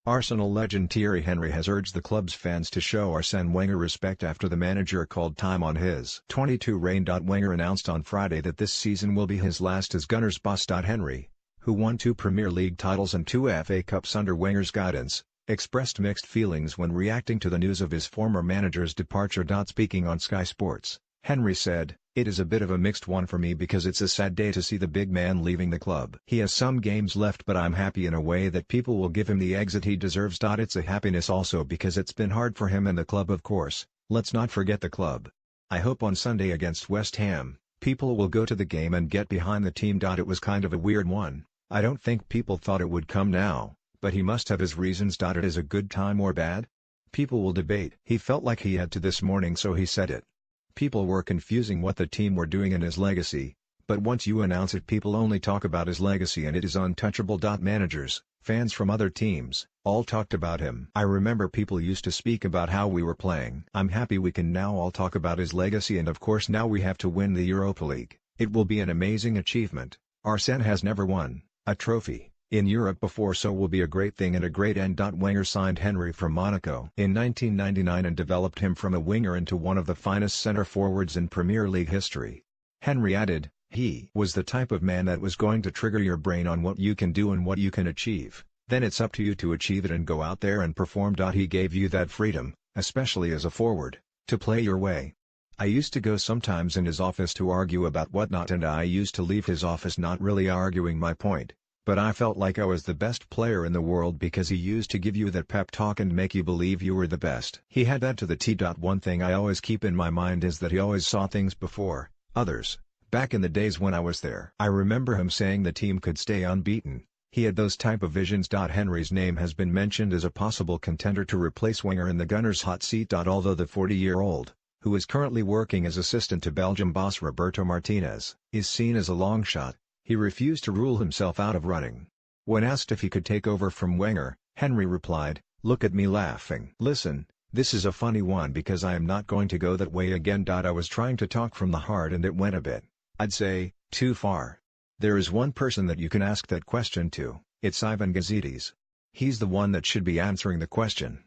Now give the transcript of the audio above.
Arsenal legend Thierry Henry has urged the club's fans to show Arsene Wenger respect after the manager called time on his 22 reign. Wenger announced on Friday that this season will be his last as Gunners boss. Henry, who won 2 Premier League titles and 2 FA Cups under Wenger's guidance, expressed mixed feelings when reacting to the news of his former manager's departure. Speaking on Sky Sports, Henry said, "It is a bit of a mixed one for me because it's a sad day to see the big man leaving the club. He has some games left, but I'm happy in a way that people will give him the exit he deserves. It's a happiness also because it's been hard for him and the club, of course. Let's not forget the club. I hope on Sunday against West Ham, people will go to the game and get behind the team. It was kind of a weird one. I don't think people thought it would come now, but he must have his reasons. It is a good time or bad? People will debate. He felt like he had to this morning, so he said it. People were confusing what the team were doing and his legacy, but once you announce it, people only talk about his legacy and it is untouchable. Managers, fans from other teams, all talked about him. I remember people used to speak about how we were playing. I'm happy we can now all talk about his legacy, and of course now we have to win the Europa League. It will be an amazing achievement. Arsene has never won a trophy in Europe before, so will be a great thing and a great end." Wenger signed Henry from Monaco in 1999 and developed him from a winger into one of the finest centre forwards in Premier League history. Henry added, "He was the type of man that was going to trigger your brain on what you can do and what you can achieve. Then it's up to you to achieve it and go out there and perform. He gave you that freedom, especially as a forward, to play your way. I used to go sometimes in his office to argue about whatnot, and I used to leave his office not really arguing my point. But I felt like I was the best player in the world because he used to give you that pep talk and make you believe you were the best. He had that to the T. One thing I always keep in my mind is that he always saw things before others. Back in the days when I was there, I remember him saying the team could stay unbeaten. He had those type of visions." Henry's name has been mentioned as a possible contender to replace Wenger in the Gunners' hot seat. Although the 40-year-old, who is currently working as assistant to Belgium boss Roberto Martinez, is seen as a long shot, he refused to rule himself out of running. When asked if he could take over from Wenger, Henry replied, "Look at me laughing. Listen, this is a funny one because I am not going to go that way again. I was trying to talk from the heart and it went a bit, I'd say, too far. There is one person that you can ask that question to, it's Ivan Gazidis. He's the one that should be answering the question.